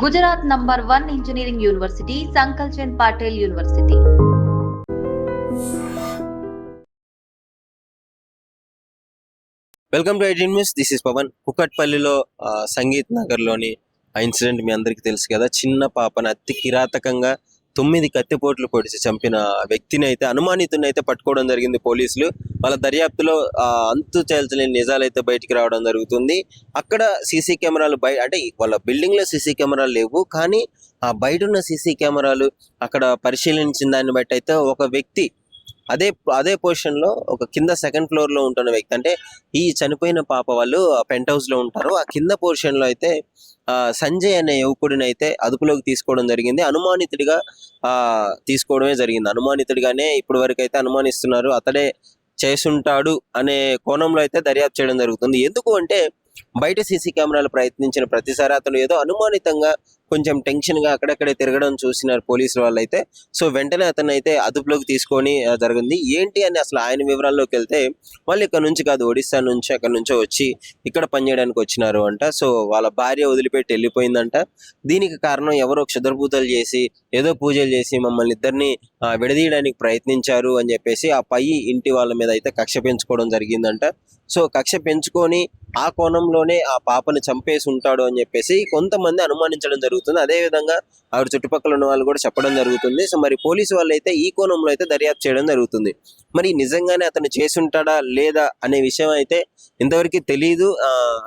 Gujarat #1 Engineering University, Sankalchand Patel University. Welcome to 18 News. This is Pavan. కుకట్పల్లిలో సంగీత్ నగర్లోని ఆ ఇన్సిడెంట్ మీ అందరికీ తెలుసు కదా. చిన్న పాపను అతి కిరాతకంగా 9 కత్తిపోట్లు పొడిచి చంపిన వ్యక్తిని అయితే, అనుమానితుని అయితే పట్టుకోవడం జరిగింది పోలీసులు. వాళ్ళ దర్యాప్తులో అంతు తేల్చలేని నిజాలు అయితే బయటికి రావడం జరుగుతుంది. అక్కడ సీసీ కెమెరాలు అంటే వాళ్ళ బిల్డింగ్ లో సీసీ కెమెరాలు లేవు, కానీ ఆ బయట ఉన్న సీసీ కెమెరాలు అక్కడ పరిశీలించిన దాన్ని బట్టి అయితే ఒక వ్యక్తి అదే పొజిషన్ లో ఒక కింద సెకండ్ ఫ్లోర్ లో ఉంటున్న వ్యక్తి, అంటే ఈ చనిపోయిన పాప వాళ్ళు పెంట్ హౌస్ లో ఉంటారు, ఆ కింద పొజిషన్ లో అయితే సంజయ్ అనే యువకుడిని అయితే అదుపులోకి తీసుకోవడం జరిగింది. అనుమానితుడిగా తీసుకోవడమే జరిగింది. అనుమానితుడిగానే ఇప్పటి వరకు అయితే అనుమానిస్తున్నారు. అతడే చేసుంటాడు అనే కోణంలో అయితే దర్యాప్తు చేయడం జరుగుతుంది. ఎందుకు అంటే బయట సీసీ కెమెరాలు ప్రయత్నించిన ప్రతిసారి అతను ఏదో అనుమానితంగా కొంచెం టెన్షన్ గా అక్కడక్కడే తిరగడం చూసినారు పోలీసులు వాళ్ళైతే. సో వెంటనే అతను అయితే అదుపులోకి తీసుకొని జరిగింది. ఏంటి అని అసలు ఆయన వివరాల్లోకి వెళ్తే, వాళ్ళు ఇక్కడ నుంచి కాదు, ఒడిస్సా నుంచి అక్కడ నుంచో వచ్చి ఇక్కడ పనిచేయడానికి వచ్చినారు అంట. సో వాళ్ళ భార్య వదిలిపెట్టి వెళ్ళిపోయిందంట. దీనికి కారణం ఎవరో క్షుద్రపూజలు చేసి ఏదో పూజలు చేసి మమ్మల్ని ఇద్దరిని విడదీయడానికి ప్రయత్నించారు అని చెప్పేసి ఆ పై ఇంటి వాళ్ళ మీద అయితే కక్ష పెంచుకోవడం జరిగిందంట. సో కక్ష పెంచుకొని ఆ కోణంలోనే ఆ పాపను చంపేసి ఉంటాడు అని చెప్పేసి కొంతమంది అనుమానించడం జరుగుతుంది. అదే విధంగా ఆవిడ చుట్టుపక్కల ఉన్న వాళ్ళు కూడా చెప్పడం జరుగుతుంది. సో మరి పోలీసు వాళ్ళు అయితే ఈ కోణంలో అయితే దర్యాప్తు చేయడం జరుగుతుంది. మరి నిజంగానే అతను చేసి ఉంటాడా లేదా అనే విషయం అయితే ఇంతవరకు తెలియదు,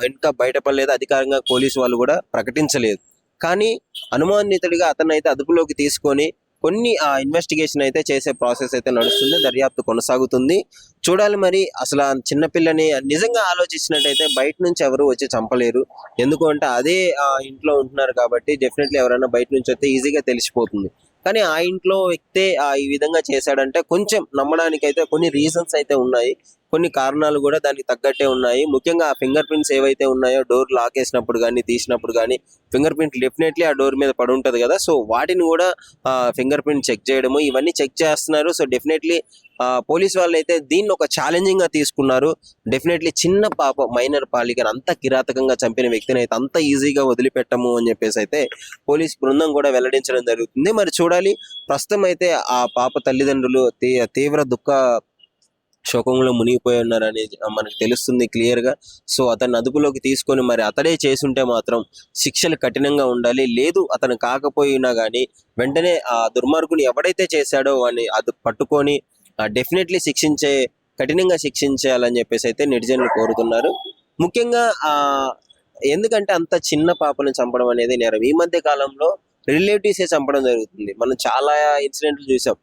ఇంకా బయటపడలేదు. అధికారంగా పోలీసు వాళ్ళు కూడా ప్రకటించలేదు. కానీ అనుమానితుడిగా అతను అయితే అదుపులోకి తీసుకొని కొన్ని ఇన్వెస్టిగేషన్ అయితే చేసే ప్రాసెస్ అయితే నడుస్తుంది. దర్యాప్తు కొనసాగుతుంది. చూడాలి మరి అసలు ఆ చిన్నపిల్లని నిజంగా ఆలోచించినట్టయితే బయట నుంచి ఎవరు వచ్చి చంపలేరు. ఎందుకు అంటే అదే ఇంట్లో ఉంటున్నారు కాబట్టి డెఫినెట్లీ ఎవరైనా బయట నుంచి వస్తే ఈజీగా తెలిసిపోతుంది. కానీ ఆ ఇంట్లో వ్యక్తే ఈ విధంగా చేశాడంటే కొంచెం నమ్మడానికి అయితే కొన్ని రీజన్స్ అయితే ఉన్నాయి, కొన్ని కారణాలు కూడా దానికి తగ్గట్టే ఉన్నాయి. ముఖ్యంగా ఆ ఫింగర్ ప్రింట్స్ ఏవైతే ఉన్నాయో, డోర్ లాక్ వేసినప్పుడు కానీ తీసినప్పుడు కానీ ఫింగర్ ప్రింట్ డెఫినెట్లీ ఆ డోర్ మీద పడి ఉంటుంది కదా. సో వాటిని కూడా ఫింగర్ ప్రింట్ చెక్ చేయడము ఇవన్నీ చెక్ చేస్తున్నారు. సో డెఫినెట్లీ పోలీస్ వాళ్ళు అయితే దీన్ని ఒక ఛాలెంజింగ్ గా తీసుకున్నారు. డెఫినెట్లీ చిన్న పాప మైనర్ బాలికను అంత కిరాతకంగా చంపిన వ్యక్తిని అయితే అంత ఈజీగా వదిలిపెట్టము అని చెప్పేసి అయితే పోలీస్ బృందం కూడా వెల్లడించడం జరుగుతుంది. మరి చూడాలి. ప్రస్తుతం అయితే ఆ పాప తల్లిదండ్రులు తీవ్ర దుఃఖ శోకంలో మునిగిపోయి ఉన్నారని మనకు తెలుస్తుంది క్లియర్ గా. సో అతన్ని అదుపులోకి తీసుకొని మరి అతడే చేసుంటే మాత్రం శిక్షలు కఠినంగా ఉండాలి. లేదు అతను కాకపోయినా కానీ వెంటనే ఆ దుర్మార్గుని ఎవడైతే చేశాడో వాడిని అది పట్టుకొని డెఫినెట్లీ కఠినంగా శిక్షించాలని చెప్పేసి అయితే నెటిజన్లు కోరుతున్నారు. ముఖ్యంగా ఎందుకంటే అంత చిన్న పాపను చంపడం అనేది నేరం. ఈ మధ్య కాలంలో రిలేటివ్సే చంపడం జరుగుతుంది. మనం చాలా ఇన్సిడెంట్లు చూసాం.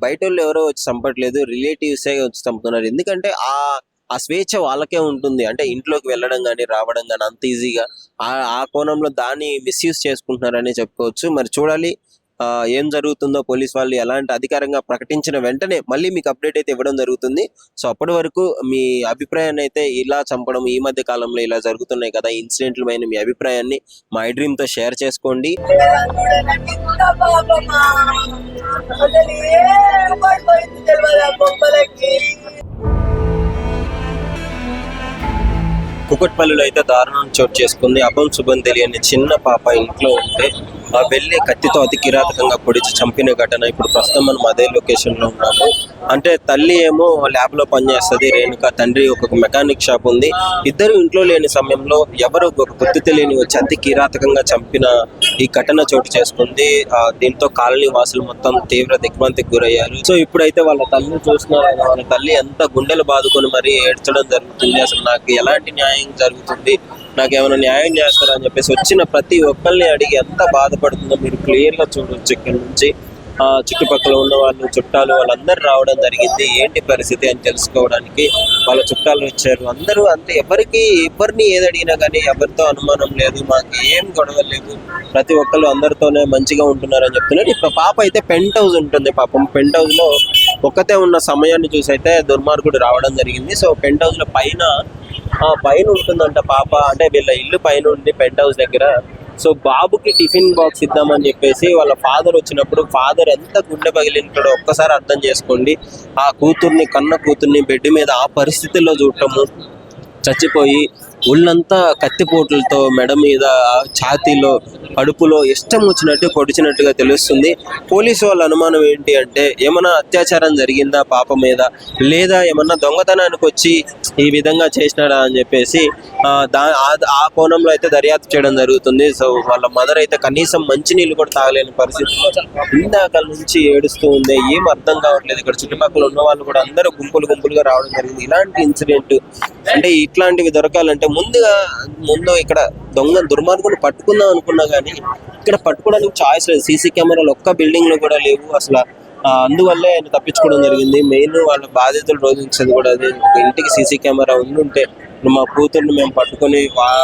బయట వాళ్ళు ఎవరో వచ్చి చంపట్లేదు, రిలేటివ్సే వచ్చి చంపుతున్నారు. ఎందుకంటే ఆ స్వేచ్ఛ వాళ్ళకే ఉంటుంది. అంటే ఇంట్లోకి వెళ్ళడం కానీ రావడం కానీ అంత ఈజీగా ఆ కోణంలో దాన్ని మిస్యూజ్ చేసుకుంటున్నారని చెప్పుకోవచ్చు. మరి చూడాలి ఏం జరుగుతుందో. పోలీస్ వాళ్ళు ఎలాంటి అధికారంగా ప్రకటించిన వెంటనే మళ్ళీ మీకు అప్డేట్ అయితే ఇవ్వడం జరుగుతుంది. సో అప్పటి వరకు మీ అభిప్రాయాన్ని అయితే, ఇలా చంపడం ఈ మధ్య కాలంలో ఇలా జరుగుతున్నాయి కదా ఇన్సిడెంట్ల పైన మీ అభిప్రాయాన్ని మా iDream తో షేర్ చేసుకోండి. కుకట్పల్లిలో అయితే దారుణం చోటు చేసుకుంది. అభం శుభం తెలియని చిన్న పాప ఇంట్లో ఉంటే వెళ్ళి కత్తితో అతి కిరాతకంగా పొడిచి చంపిన ఘటన. ఇప్పుడు ప్రస్తుతం మనం అదే లొకేషన్ లో ఉన్నాము. అంటే తల్లి ఏమో ల్యాబ్ లో పనిచేస్తుంది, రేణుక తండ్రి ఒక మెకానిక్ షాప్ ఉంది. ఇద్దరు ఇంట్లో లేని సమయంలో ఎవరు ఒక గుర్తు తెలియని వచ్చి అతి కిరాతకంగా చంపిన ఈ ఘటన చోటు చేసుకుంది. దీంతో కాలనీ వాసులు మొత్తం తీవ్ర దిగ్భ్రాంతికి గురయ్యారు. సో ఇప్పుడైతే వాళ్ళ తల్లిని చూస్తున్నారు. వాళ్ళ తల్లి ఎంత గుండెలు బాదుకొని మరీ ఏడ్చడం జరుగుతుంది. అసలు నాకు ఎలాంటి న్యాయం జరుగుతుంది, నాకు ఏమైనా న్యాయం చేస్తారని చెప్పేసి వచ్చిన ప్రతి ఒక్కరిని అడిగి ఎంత బాధపడుతుందో మీరు క్లియర్ గా చూడొచ్చు. ఇక్కడ నుంచి చుట్టుపక్కల ఉన్న వాళ్ళు, చుట్టాలు వాళ్ళందరూ రావడం జరిగింది. ఏంటి పరిస్థితి అని తెలుసుకోవడానికి వాళ్ళ చుట్టాలు వచ్చారు. అందరూ అంతే, ఎవరిని ఏది అడిగినా కానీ ఎవరితో అనుమానం లేదు, మాకు ఏం గొడవలు లేవు, ప్రతి ఒక్కళ్ళు అందరితోనే మంచిగా ఉంటున్నారని చెప్తున్నారు. ఇప్పుడు పాప అయితే పెంట్ హౌస్ ఉంటుంది. పాపం పెంట్ హౌస్ లో ఒక్కతే ఉన్న సమయాన్ని చూసి అయితే దుర్మార్గుడు రావడం జరిగింది. సో పెంట్ హౌస్ లో పైన ఉంటుందంట పాప. అంటే వీళ్ళ ఇల్లు పైన ఉంది పెంట్ హౌస్ దగ్గర. సో బాబుకి టిఫిన్ బాక్స్ ఇద్దామని చెప్పేసి వాళ్ళ ఫాదర్ వచ్చినప్పుడు, ఫాదర్ ఎంత గుండె పగిలింటాడో ఒక్కసారి అర్థం చేసుకోండి. కన్న కూతుర్ని బెడ్ మీద ఆ పరిస్థితుల్లో చూడటము, చచ్చిపోయి ఒళ్ళంతా కత్తిపోట్లతో మెడ మీద, ఛాతీలో, కడుపులో ఇష్టం వచ్చినట్టు పొడిచినట్టుగా తెలుస్తుంది. పోలీసు వాళ్ళ అనుమానం ఏంటి అంటే ఏమన్నా అత్యాచారం జరిగిందా పాప మీద, లేదా ఏమన్నా దొంగతనానికి వచ్చి ఈ విధంగా చేసినాడా అని చెప్పేసి ఆ కోణంలో అయితే దర్యాప్తు చేయడం జరుగుతుంది. సో వాళ్ళ మదర్ అయితే కనీసం మంచినీళ్ళు కూడా తాగలేని పరిస్థితిలో ఇందాక నుంచి ఏడుస్తూ ఉంది. ఏం అర్థం కావట్లేదు. ఇక్కడ చుట్టుపక్కల ఉన్న వాళ్ళు కూడా అందరూ గుంపులుగా రావడం జరిగింది. ఇలాంటి ఇన్సిడెంట్ అంటే ఇట్లాంటివి దొరకాలంటే ముందు ఇక్కడ దుర్మార్గులు పట్టుకుందాం అనుకున్నా కానీ ఇక్కడ పట్టుకోవడానికి ఛాయిస్ లేదు. సీసీ కెమెరాలు ఒక్క బిల్డింగ్ లో కూడా లేవు అసలు. అందువల్లే ఆయన తప్పించుకోవడం జరిగింది. మెయిన్ వాళ్ళ బాధితులు రోధించేది కూడా అదే. ఇంటికి సీసీ కెమెరా ఉండుంటే మా కూతుర్ని మేము పట్టుకొని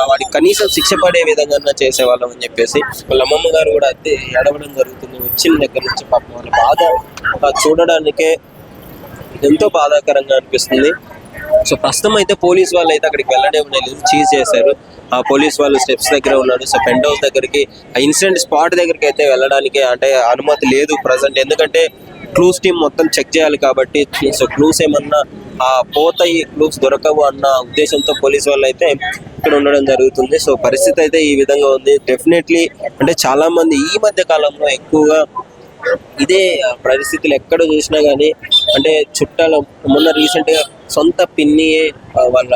వాడికి కనీసం శిక్ష పడే విధంగా చేసేవాళ్ళం అని చెప్పేసి వాళ్ళ అమ్మమ్మ గారు కూడా అయితే ఏడవడం జరుగుతుంది. వచ్చిన దగ్గర నుంచి పాపం వాళ్ళ బాధ చూడడానికే ఎంతో బాధాకరంగా అనిపిస్తుంది. సో ప్రస్తుతం అయితే పోలీస్ వాళ్ళు అయితే అక్కడికి వెళ్ళడం లేదు, చీజ్ చేశారు. ఆ పోలీస్ వాళ్ళు స్టెప్స్ దగ్గర ఉన్నారు. సో పెంట్ హౌస్ దగ్గరికి, ఆ ఇన్సిడెంట్ స్పాట్ దగ్గరికి అయితే వెళ్ళడానికి అంటే అనుమతి లేదు ప్రజెంట్. ఎందుకంటే క్లూస్ టీమ్ మొత్తం చెక్ చేయాలి కాబట్టి. సో క్లూస్ ఏమన్నా పోతాయి, క్లూస్ దొరకవు అన్న ఉద్దేశంతో పోలీస్ వాళ్ళు అయితే ఇక్కడ ఉండడం జరుగుతుంది. సో పరిస్థితి అయితే ఈ విధంగా ఉంది. డెఫినెట్లీ అంటే చాలా మంది ఈ మధ్య కాలంలో ఎక్కువగా ఇదే పరిస్థితులు ఎక్కడ చూసినా కానీ అంటే చుట్టాలు మొన్న రీసెంట్ గా సొంత పిన్నియే వాళ్ళ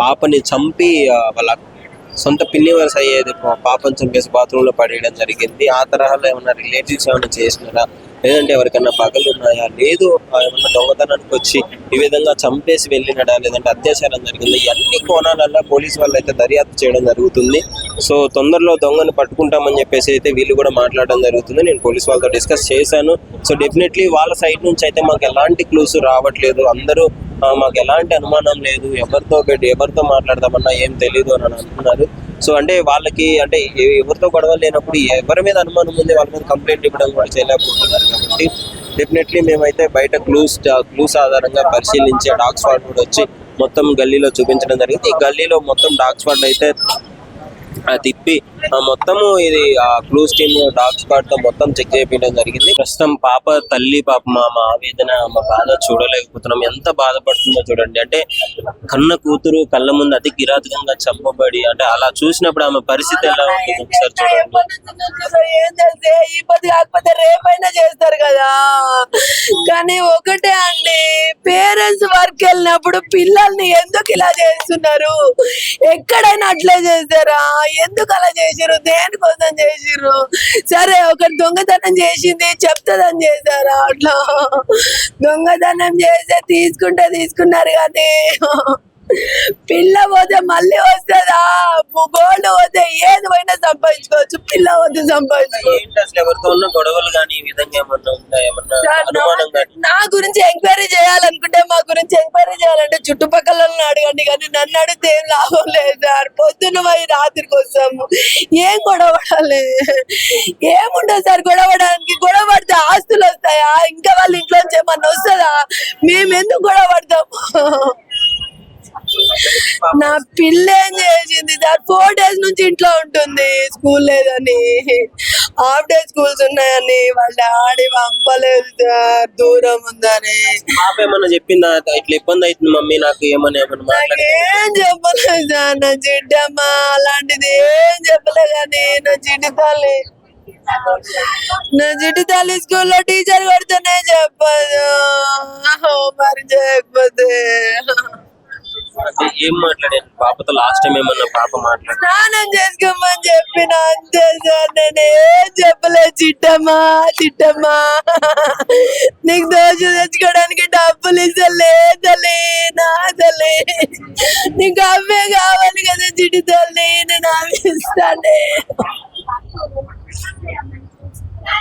పాపని చంపి వాళ్ళ సొంత పిన్ని వరుస అయ్యేది పాపని చంపేసి బాత్రూంలో పడేయడం జరిగింది. ఆ తరహాలో ఏమన్నా రిలేటివ్స్ ఏమైనా చేసినారా, లేదంటే ఎవరికన్నా పగలు ఉన్నాయా, లేదు ఏమన్నా దొంగతనానికి వచ్చి ఈ విధంగా చంపేసి వెళ్ళినడా, లేదంటే అత్యాచారం జరిగింది, ఇవన్నీ కోణాలలో పోలీసు వాళ్ళు అయితే దర్యాప్తు చేయడం జరుగుతుంది. సో తొందరలో దొంగను పట్టుకుంటామని చెప్పేసి అయితే వీళ్ళు కూడా మాట్లాడడం జరుగుతుంది. నేను పోలీసు వాళ్ళతో డిస్కస్ చేశాను. సో డెఫినెట్లీ వాళ్ళ సైడ్ నుంచి అయితే మాకు ఎలాంటి క్లూస్ రావట్లేదు, అందరూ మాకు ఎలాంటి అనుమానం లేదు, ఎవరితో మాట్లాడదామన్నా ఏం తెలియదు అని అంటున్నారు. సో అంటే వాళ్ళకి అంటే ఎవరితో గొడవలు లేనప్పుడు ఎవరి మీద అనుమానం ఉంది వాళ్ళ మీద కంప్లైంట్ ఇవ్వడం కూడా చేయలేకపోతున్నారు. కాబట్టి డెఫినెట్లీ మేమైతే బయట క్లూస్ ఆధారంగా పరిశీలించే డాగ్ స్క్వాడ్ కూడా వచ్చి మొత్తం గల్లీలో చూపించడం జరిగింది. ఈ గల్లీలో మొత్తం డాగ్ స్క్వాడ్ అయితే తిప్పి మొత్తము ఇది క్లూస్ టీమ్ డాగ్ స్క్వాడ్ తో మొత్తం చెక్ చేయించడం జరిగింది. ప్రస్తుతం పాప తల్లి పాప మా ఆవేదన, మా బాధ చూడలేకపోతున్నాం. ఎంత బాధపడుతుందో చూడండి. అంటే కన్న కూతురు కళ్ళ ముందు అతి కిరాతకంగా చంపబడి అంటే అలా చూసినప్పుడు ఆమె పరిస్థితి ఎలా ఉంటుంది ఒకసారి చూడండి. ఏం చేస్తే ఈ పది కాకపోతే రేపైనా చేస్తారు కదా. కానీ ఒకటే అండి, పేరెంట్స్ వర్క్ వెళ్ళినప్పుడు పిల్లల్ని ఎందుకు ఇలా చేస్తున్నారు? ఎక్కడైనా అట్లే చేస్తారా? ఎందుకు అలా చేసిరు? దేనికోసం చేసిరు? సరే ఒకటి దొంగతనం చేసింది చెప్తుందని చేశారా? అట్లా దొంగతనం చేస్తే తీసుకున్నారు కానీ పిల్ల పోతే మళ్ళీ వస్తుందా? గోల్డ్ పోతే ఏది పోయినా సంపాదించుకోవచ్చు, పిల్ల పోతే గొడవలు కానీ నా గురించి ఎంక్వైరీ చేయాలనుకుంటే మా గురించి ఎంక్వైరీ చేయాలంటే చుట్టుపక్కల అడగండి, కానీ నన్ను అడిగితే ఏం లాభం లేదు సార్. పొద్దున్న పోయి రాత్రికి వస్తాము, ఏం గొడవడాలి? ఏముండదు సార్ గొడవడానికి. గొడవ పడితే ఆస్తులు వస్తాయా? ఇంకా వాళ్ళ ఇంట్లోంచి ఏమన్నా వస్తుందా? మేము ఎందుకు గొడవ పడతాము? నా పిల్ల ఏం చేసింది సార్? 4 days నుంచి ఇంట్లో ఉంటుంది, స్కూల్ లేదని, హాఫ్ డే స్కూల్స్ ఉన్నాయని, వాళ్ళ డాడీ పంపలేదు సార్, దూరం ఉందని. ఏమన్నా చెప్పిందా ఇట్లా ఇబ్బంది అవుతుంది మమ్మీ నాకు నాకేం చెప్పలేదు సార్. నా జిడ్డమ్మా అలాంటిది ఏం చెప్పలేదు. కానీ నా జిడ్డు తల్లి స్కూల్లో టీచర్ కొడితేనే చెప్పదు, మరి చేయకపోతే ఏం మాట్లాడాను పాపతో లాస్ట్ టైం ఏమన్నా పాప మాట్లాడు స్నానం చేసుకోమని చెప్పిన అంతే సార్. నేను ఏం చెప్పలేదు. చిట్టమ్మా నీకు దోశ తెచ్చుకోవడానికి డబ్బులు ఇస్తలే తల్లి, నా తల్లి నీకు అవే కావాలి కదా చిట్టి తల్లి, నేను అవి ఇస్తానే.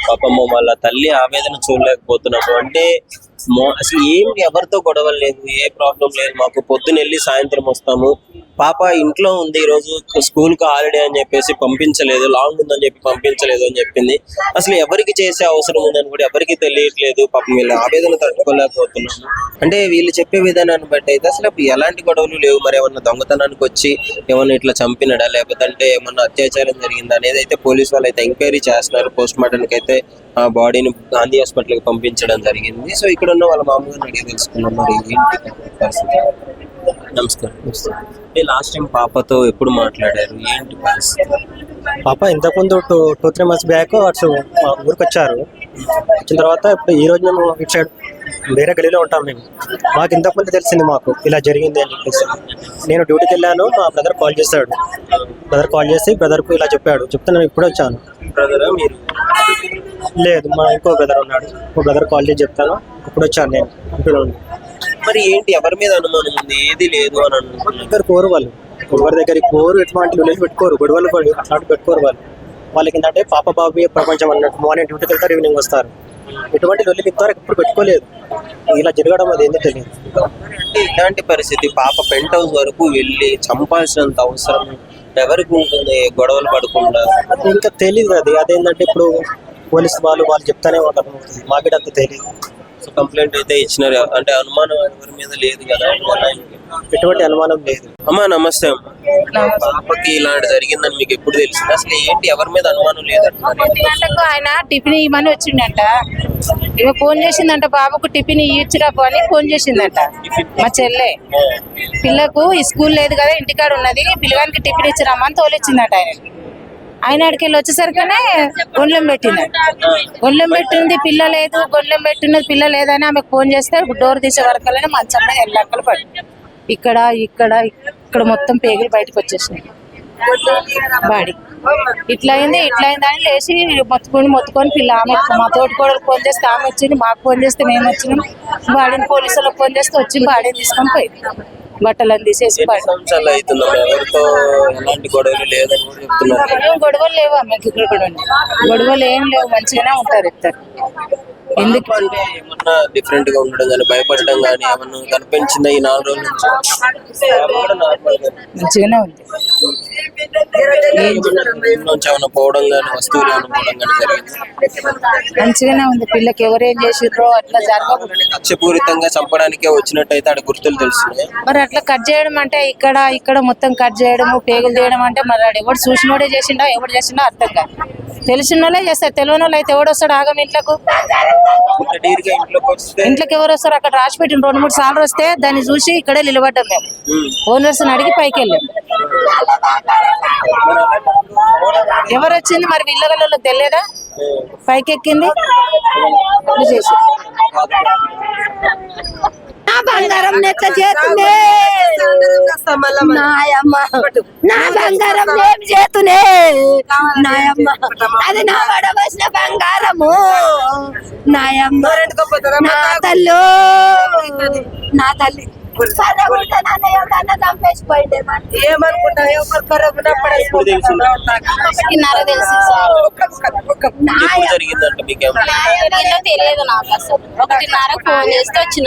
పాపమ్మ వాళ్ళ తల్లి ఆవేదన చూడలేకపోతున్నాము. అంటే అసలు ఏం ఎవరితో గొడవలు లేదు, ఏ ప్రాబ్లం లేదు, మాకు పొద్దున వెళ్ళి సాయంత్రం వస్తాము. పాప ఇంట్లో ఉంది, ఈ రోజు స్కూల్ కు హాలిడే అని చెప్పేసి పంపించలేదు, లాంగ్ ఉందని చెప్పి పంపించలేదు అని చెప్పింది. అసలు ఎవరికి చేసే అవసరం ఉందని కూడా ఎవరికి తెలియట్లేదు. పాపం వీళ్ళ ఆవేదన తట్టుకోలేకపోతున్నాము. అంటే వీళ్ళు చెప్పే విధానాన్ని బట్టి అయితే అసలు ఎలాంటి గొడవలు లేవు. మరి ఏమన్నా దొంగతనానికి వచ్చి ఏమన్నా ఇట్లా చంపినడా, లేకపోతే ఏమన్నా అత్యాచారం జరిగిందా అనేది అయితే పోలీసు వాళ్ళు అయితే ఎంక్వైరీ చేస్తున్నారు. పోస్ట్ మార్టం కి అయితే ఆ బాడీని గాంధీ హాస్పిటల్ కి పంపించడం జరిగింది. సో ఇక్కడ ఉన్న వాళ్ళ మామూలుగా అడిగి తెలుసుకున్నాం మరి ఏంటి పరిస్థితి. నమస్కారం. లాస్ట్ టైం పాపతో ఎప్పుడు మాట్లాడారు, ఏంటి పరిస్థితి? పాప ఇంతకుముందు 2-3 మంత్స్ బ్యాక్ అటు మా ఊరికి వచ్చారు. వచ్చిన తర్వాత ఇప్పుడు ఈ రోజు మేము ఇటు సైడ్ వేరే గడిలో ఉంటాం మేము. మాకు ఇంతకుముందు తెలిసింది మాకు ఇలా జరిగింది అని చెప్పేసి. నేను డ్యూటీకి వెళ్ళాను, మా బ్రదర్ కాల్ చేశాడు. బ్రదర్ కాల్ చేసి బ్రదర్కు ఇలా చెప్పాడు. చెప్తే నేను ఇప్పుడే వచ్చాను. బ్రదరా మీరు? లేదు, మా ఇంకో బ్రదర్ ఉన్నాడు. ఇంకో బ్రదర్ కాల్ చేసి చెప్తాను, ఇప్పుడు వచ్చాను నేను ఇంట్లో నుండి. మరి ఏంటి, ఎవరి మీద అనుమానం ఉంది? ఏది లేదు అని అనుకుంటున్నారు. దగ్గర కోరు వాళ్ళు, ఎవరి దగ్గరికి కోరు, ఎటువంటి లొల్లి పెట్టుకోరు, గొడవలు అట్లాంటి పెట్టుకోరు వాళ్ళు. వాళ్ళకి ఏంటంటే పాప బాబు ప్రపంచం అన్నట్టు. మార్నింగ్ డ్యూటీకి వెళ్తారు, ఈవినింగ్ వస్తారు. ఎటువంటి లొల్లి ఇంతవరకు ఎప్పుడు పెట్టుకోలేదు. ఇలా జరగడం అది ఏందో తెలియదు. అంటే ఇలాంటి పరిస్థితి, పాప పెంట్ హౌస్ వరకు వెళ్ళి చంపాల్సినంత అవసరం ఎవరికి ఉంటుంది? గొడవలు పడకుండా అది ఇంకా తెలియదు. అదేంటంటే ఇప్పుడు పోలీసు వాళ్ళు చెప్తానే ఉంటారు, మాకు అంత తెలియదు. సో కంప్లైంట్ అయితే ఇచ్చినారు, అంటే అనుమానం ఎవరి మీద లేదు కదా? ఎటువంటి అనుమానం లేదు. అమ్మా నమస్తే అమ్మా. పాపకి ఇలాంటి జరిగిందని మీకు ఎప్పుడు తెలిసింది? అసలు ఏంటి, ఎవరి మీద అనుమానం లేదంటున్నారు? 1 గంటకు ఆయన టిఫిన్ ఇవ్వమని వచ్చిండంట. ఇక ఫోన్ చేసిందంట, బాబుకు టిఫిన్ ఇచ్చిరాపు అని ఫోన్ చేసిందంట మా చెల్లె. పిల్లకు ఈ స్కూల్ లేదు కదా, ఇంటికాడ ఉన్నది, పిల్లగానికి టిఫిన్ ఇచ్చిరామని తోలిచ్చిందట. ఆయన ఆడికి వెళ్ళి వచ్చేసరికనే గొండ్లం పెట్టిందంట. గొండ్లం పెట్టింది పిల్ల లేదు, గొండ్లం పెట్టినది పిల్ల లేదని ఆమెకు ఫోన్ చేస్తే డోర్ తీసే వరకనే మంచం మీద ఎల్లక్కలు పడి ఇక్కడ ఇక్కడ ఇక్కడ మొత్తం పేగులు బయటకు వచ్చేసినాయి. బాడీ ఇట్లా అయింది అని లేచి మొత్తుకొని పిల్ల ఆమె మా తోటి కూడా ఫోన్ చేస్తే ఆమె వచ్చింది, మాకు ఫోన్ చేస్తే మేము వచ్చినాం. బాడీని పోలీసులకు ఫోన్ చేస్తే వచ్చి బాడీని తీసుకొని పోయింది. బట్టలను తీసేసి సంవత్సరాలు అవుతుందా? ఎవరితో ఎలాంటి గొడవలు లేదని కూడా చెప్తున్నారు. గొడవలు లేవు ఆమెకి, ఇక్కడ కూడా గొడవలు ఏం లేవు, మంచిగానే ఉంటారు ఇద్దరు. ఎందుకు అంటే ఏమన్నా డిఫరెంట్ గా ఉండడం కానీ, భయపడడం కానీ ఏమన్నా కనిపించిందా ఈ 4 రోజుల నుంచి? కూడా normal గా మంచిగానే ఉంది. నుంచి ఏమన్నా పోవడం కానీ, వస్తువులు ఏమైనా పోవడం కానీ జరిగింది? మంచిగానే ఉంది. పిల్లకి ఎవరేం చేసిర్రో అట్లా జరగకూడదు. లక్ష్యపూరితంగా చంపడానికే వచ్చినట్టయితే ఆడ గుర్తులు తెలుస్తున్నాయి. మరి అట్లా కట్ చేయడం అంటే ఇక్కడ మొత్తం కట్ చేయడము, పేగులు తీయడం అంటే మరి ఎవడు చూసినోడే చేసిండా, ఎవడు చేసిండో అర్థం కాదు. తెలిసిన వాళ్ళే చేస్తారు, తెలియని వాళ్ళు అయితే ఎవడు వస్తాడు ఆగం ఇంట్లోకి? ఇంట్లోకి ఎవరు వస్తారు? అక్కడ రాసి పెట్టిన 2-3 సార్లు వస్తే దాన్ని చూసి ఇక్కడే నిలబడ్డాం మేము. ఓనర్స్ అడిగి పైకి వెళ్ళాం. ఎవరు వచ్చింది మరి ఇళ్ళగల్లో తెలియదా? పైకి ఎక్కింది చేసి నా బంగారం నెట్ల చేతునే, నాయమ్మ నా బంగారం ఏం చేతునే, నాయమ్మ అది నా వడవసిన బంగారము, నాయమ్మ నా తల్లు, నా తల్లి చంపేసిపోయింది. ఏమనుకుంటా జరిగిందంటే మీకు తెలియదు నాకు అసలు. 1:30 ఫోన్ చేస్తే వచ్చిన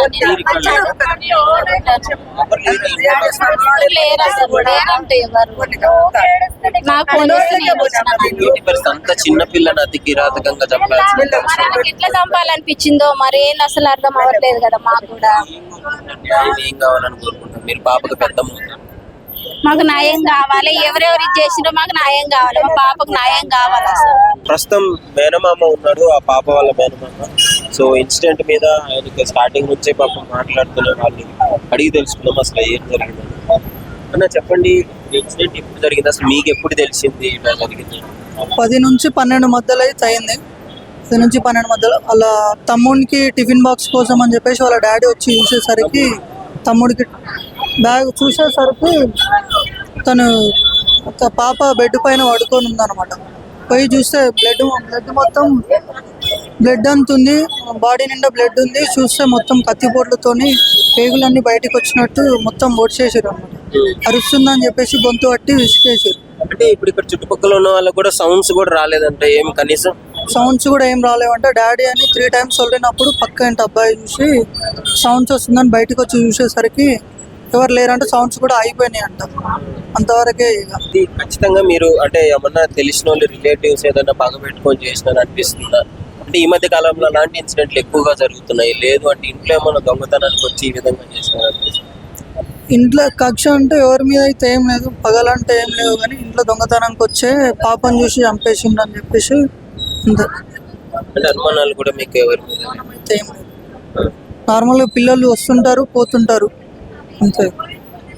లేరు అసలు, లేరంటే ఎవరు నాకు ఫోన్ చేస్తే అంత చిన్న పిల్లని అతి కిరాతకంగా చంపాల్సింది. ఎట్లా చంపాలనిపించిందో మరి ఏం అసలు అర్థం అవ్వట్లేదు కదా మాకు కూడా. ఏం కావాలని కోరుకుంటాం మీరు? పాపకు పెద్ద మాకు న్యాయం కావాలి, ఎవరెవరు చేసిండో మాకు న్యాయం కావాలి, మా పాపకు న్యాయం కావాలి అసలు. ప్రస్తుతం మేనమామ ఉన్నాడు, ఆ పాప వాళ్ళ మేనమామ. సో ఇన్సిడెంట్ మీద ఆయనకి స్టార్టింగ్ నుంచే పాపం మాట్లాడుతున్న వాళ్ళని అడిగి తెలుసుకున్నాం అసలు ఏం జరిగింది. అన్న చెప్పండి, ఇన్సిడెంట్ ఎప్పుడు జరిగింది, అసలు మీకు ఎప్పుడు తెలిసింది ఇలా జరిగింది? 10 నుంచి 12 మధ్యలో అయితే అయింది. 10 నుంచి 12 మధ్యలో అలా తమ్ముడికి టిఫిన్ బాక్స్ కోసం అని చెప్పేసి వాళ్ళ డాడీ వచ్చి చూసేసరికి, తమ్ముడికి బ్యాగ్ చూసేసరికి తను పాప బెడ్ పైన పడుకొని ఉందన్నమాట. పోయి చూస్తే బ్లడ్ మొత్తం బ్లడ్ అంత ఉంది, బాడీ నిండా బ్లడ్ ఉంది. చూస్తే మొత్తం కత్తిపోట్లతోని పేగులన్నీ బయటకు వచ్చినట్టు మొత్తం ఓడ్చేసారు అనమాట. అరుస్తుందని చెప్పేసి గొంతు పట్టి విసికేసారు. అంటే ఇప్పుడు ఇక్కడ చుట్టుపక్కల ఉన్న వాళ్ళకి కూడా సౌండ్స్ కూడా రాలేదంటే ఏం కనీసం? సౌండ్స్ కూడా ఏం రాలేవంటే డాడీ అని 3 times వెళ్ళినప్పుడు పక్క ఇంటి అబ్బాయి చూసి సౌండ్స్ వస్తుందని బయటకు వచ్చి చూసేసరికి ఎవరు లేరంటే సౌండ్స్ కూడా అయిపోయినాయి అంట. అంతవరకే ఇక. ఖచ్చితంగా మీరు అంటే ఏమన్నా తెలిసిన వాళ్ళు రిలేటివ్స్ ఏదైనా పగ పెట్టుకొని చేసినారు అనిపిస్తుందా? అంటే ఈ మధ్య కాలంలో అలాంటి ఇన్సిడెంట్లు ఎక్కువగా జరుగుతున్నాయి. లేదు అంటే ఇంట్లో ఏమన్నా దొంగతనానికి వచ్చి ఈ విధంగా చేసినారు అనిపిస్తుంది? ఇంట్లో కక్ష అంటే ఎవరి మీద అయితే ఏం లేదు, పగలంటే ఏం లేవు, కానీ ఇంట్లో దొంగతనానికి వచ్చే పాపను చూసి చంపేసిండు అని చెప్పేసి అంతే. అంటే అనుమానాలు కూడా మీకు ఎవరి మీద? అయితే ఏం లేదు, నార్మల్గా పిల్లలు వస్తుంటారు పోతుంటారు అంతే.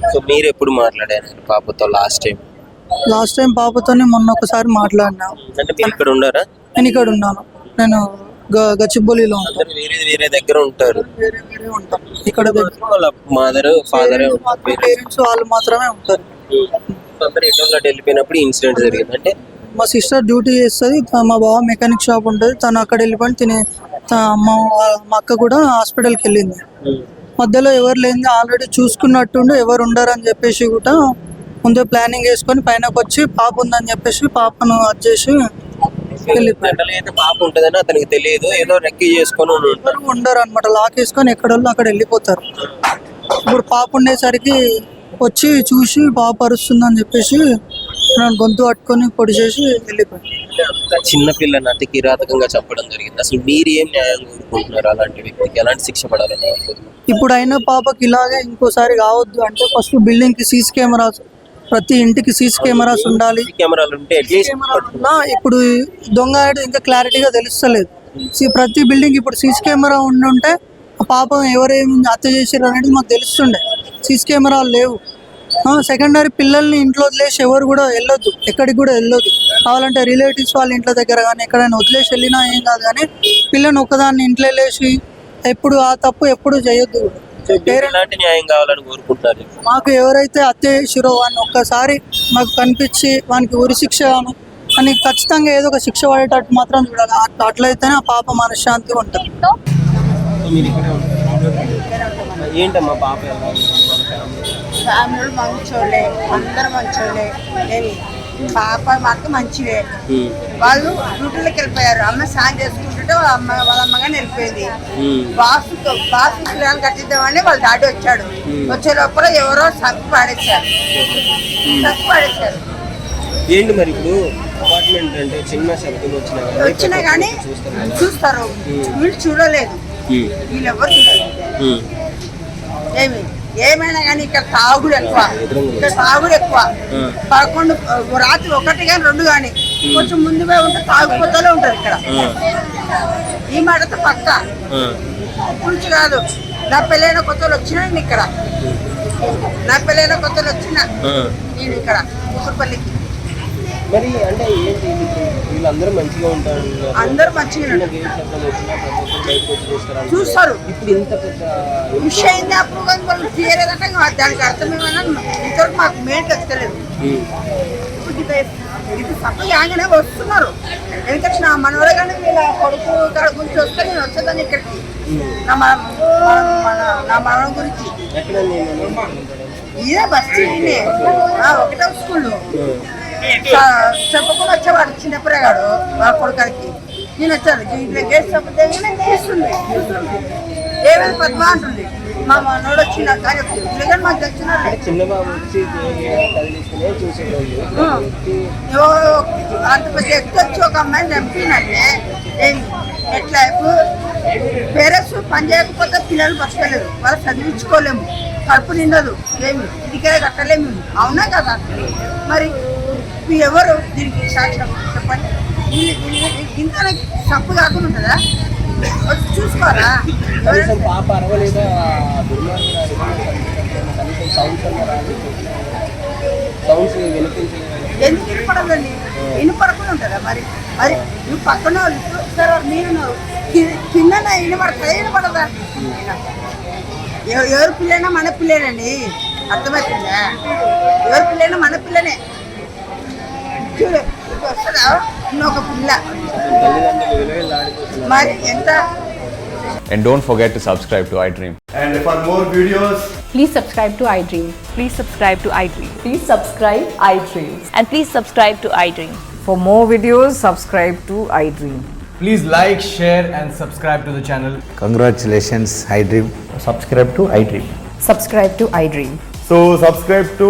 సో మీరు ఎప్పుడు మాట్లాడారు పాపతో లాస్ట్ టైం పాపతోనే మొన్న ఒకసారి మాట్లాడినా. అంటే మీరు ఇక్కడ ఉన్నారా? నేను ఇక్కడ ఉన్నాను. నేను గచ్చిబౌలిలో ఉంటాను. అందరూ వేరే దగ్గర ఉంటారు. వేరే ఉంటాం. ఇక్కడ వాళ్ళ మదర్ ఫాదర్ పేరెంట్స్ వాళ్ళు మాత్రమే ఉంటారు. అందరూ ఎటోళ్ళు వెళ్ళిపోయినప్పుడు ఇన్సిడెంట్ జరిగింది. అంటే మా సిస్టర్ డ్యూటీ చేస్తుంది, మా బావ మెకానిక్ షాప్ ఉంటుంది, తను అక్కడ వెళ్ళిపోయి మా అక్క కూడా హాస్పిటల్కి వెళ్ళింది. మధ్యలో ఎవరు లేని ఆల్రెడీ చూసుకున్నట్టుండి ఎవరు ఉండరు అని చెప్పేసి కూడా ముందే ప్లానింగ్ వేసుకొని పైనకి వచ్చి పాప ఉందని చెప్పేసి పాపను వచ్చేసి వెళ్ళిపోయారు. అయితే పాప ఉంటుందని అతనికి తెలియదు, ఏదో రెక్కి చేసుకొని ఉండరు అనమాట. లాక్ వేసుకొని ఎక్కడోళ్ళు అక్కడ వెళ్ళిపోతారు. ఇప్పుడు పాప ఉండేసరికి వచ్చి చూసి పాప అరుస్తుందని చెప్పేసి నన్ను గొంతు పట్టుకొని పొడి చేసి వెళ్ళిపోయాను. చిన్న పిల్లని అతి కిరాతకంగా చంపడం జరిగింది. అసలు మీరు ఏం న్యాయం కోరుకుంటున్నారు? అలాంటి వ్యక్తికి ఎలాంటి శిక్ష పడాలని? ఇప్పుడు అయిన పాపకి ఇలాగే ఇంకోసారి కావద్దు అంటే ఫస్ట్ బిల్డింగ్ కి సీసీ కెమెరాస్, ప్రతి ఇంటికి సీసీ కెమెరాస్ ఉండాలి. కెమెరాలు ఉంటే ఇప్పుడు దొంగ ఇంకా క్లారిటీగా తెలుస్తలేదు. ప్రతి బిల్డింగ్ ఇప్పుడు సీసీ కెమెరా ఉండుంటే ఆ పాపం ఎవరేమి హత్య చేసారు అనేది మాకు తెలుస్తుండే. సీసీ కెమెరాలు లేవు. సెకండరీ పిల్లల్ని ఇంట్లో వదిలేసి ఎవరు కూడా వెళ్ళొద్దు, ఎక్కడికి కూడా వెళ్ళొద్దు. కావాలంటే రిలేటివ్స్ వాళ్ళ ఇంట్లో దగ్గర కానీ ఎక్కడైనా వదిలేసి వెళ్ళినా ఏం కాదు, కానీ పిల్లని ఒక్కదాన్ని ఇంట్లో వెళ్ళేసి ఎప్పుడు ఆ తప్పు ఎప్పుడు చేయొద్దు. న్యాయం కావాలని కోరుకుంటారు. మాకు ఎవరైతే హత్య చేసిరో వాడిని ఒక్కసారి మాకు కనిపించి వానికి ఉరి శిక్ష అని ఖచ్చితంగా ఏదో ఒక శిక్ష పడేటట్టు మాత్రం చూడాలి. అట్లయితేనే ఆ పాప మనశ్శాంతిగా ఉంటుంది. ఏంటమ్మా పాప ఫ్యామిలీలు మంచోళ్ళే, అందరు మంచోళ్ళే. ఏమి పాప మాకు మంచివే. వాళ్ళు డ్యూటీలోకి వెళ్ళిపోయారు. అమ్మ సాయం చేసుకుంటుంటే వాళ్ళ అమ్మగానే వెళ్ళిపోయింది. బాసు పిల్లలు కట్టిద్దామని వాళ్ళ డాడీ వచ్చాడు. వచ్చే లోపల ఎవరో సత్తు పాడేశారు. ఏంటి మరి ఇప్పుడు అపార్ట్మెంట్ అంటే చిన్న శబ్దం వచ్చినా కానీ చూస్తారు. వీళ్ళు చూడలేదు, వీళ్ళు ఎవరు చూడలేదు. ఏమైనా కానీ ఇక్కడ తాగుడు ఎక్కువ, రాత్రి 1 కానీ 2 కానీ కొంచెం ముందుగా ఉంటే తాగుపోతూనే ఉంటారు ఇక్కడ. ఈ మాటతో పక్క పులుచు కాదు. నా పెళ్ళైన కొత్తలు వచ్చినా నేను ఇక్కడ, నేను ఇక్కడ కుక్కపల్లికి. మరి అంటే ఏంటి వీళ్ళందరూ మంచిగా ఉంటారు, అందరూ మంచిగా చూస్తారు. ఇప్పుడు ఇంత పెద్ద విషయం అయింది అప్పుడు కానీ వాళ్ళు తీయలేదంటే దానికి అర్థమేమన్నా ఇంతవరకు మాకు మెయిన్ తెచ్చలేదు. ఇది సప్పగానే వస్తున్నారు. ఎందుకంటే నా మనవడే కానీ వీళ్ళ కొడుకు కాడ గురించి వస్తే నేను వచ్చేదాన్ని ఇక్కడికి నా మనవడం గురించి. ఇదే బస్ ఒకటే స్కూల్లో చెప్పకుండా వచ్చేవాడు చిన్న పిల్లగాడు వాళ్ళ కొడుకానికి. నేను వచ్చాను ఇట్లా గేట్ చెప్పతే తీస్తుంది, ఏమైనా పద్మా అంటుంది. మా మనోడు వచ్చిన కానీ పిల్లగాడు మాకు తెచ్చినాడు. అంత పెద్ద ఎత్తు వచ్చి ఒక అమ్మాయిని చంపినట్టే. ఏమి ఎట్లా ఇప్పుడు పేరెంట్స్ పని చేయకపోతే పిల్లలు బతకలేదు, వాళ్ళు చదివించుకోలేము, కడుపు నిండదు, ఏమి ఇదికే కట్టలేము. అవునా కదా? మరి ఎవరు దీనికి సాక్ష్యం చెప్పండి. ఇంత తప్పు కాకుండా ఉంటుందా? వచ్చి చూసుకోవాలా? పాప అరవలేదా? ఎందుకు వినపడదండి? వినపడకుండా ఉంటుందా? మరి మరి నువ్వు పక్కన వాళ్ళు మీరు కింద వినపడదా? ఎవరి పిల్లైనా మన పిల్లేనండి, అర్థమవుతుందా? ఎవరి పిల్లైనా మన పిల్లనే. వస్తుందా ఇంకొక పిల్ల మరి ఎంత? And don't forget to subscribe to iDream. And for more videos, please subscribe to iDream. Please subscribe to iDream. Please subscribe iDream. And please subscribe to iDream. For more videos, subscribe to iDream. please like, share and subscribe to the channel. Congratulations, iDream. Subscribe to iDream. Subscribe to iDream. So subscribe to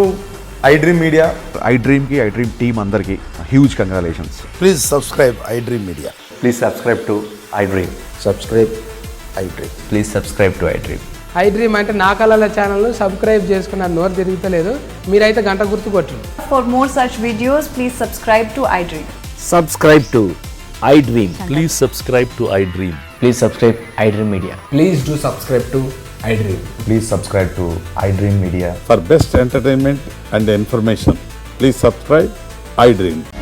iDream Media. iDream ki iDream team andarki huge congratulations. Please subscribe iDream Media. Please subscribe to iDream. Subscribe iDream. Please subscribe to iDream. iDream అంటే నా కళల channel subscribe చేసుకున్న నోరు తిరుగుతలేదు, మీరైతే గంట గుర్తు కొట్టండి. For more such videos, please subscribe to iDream. Subscribe to iDream. Please subscribe to iDream. Please subscribe iDream Media. Please do subscribe to iDream. Please subscribe to iDream Media. For best entertainment and information, please subscribe iDream.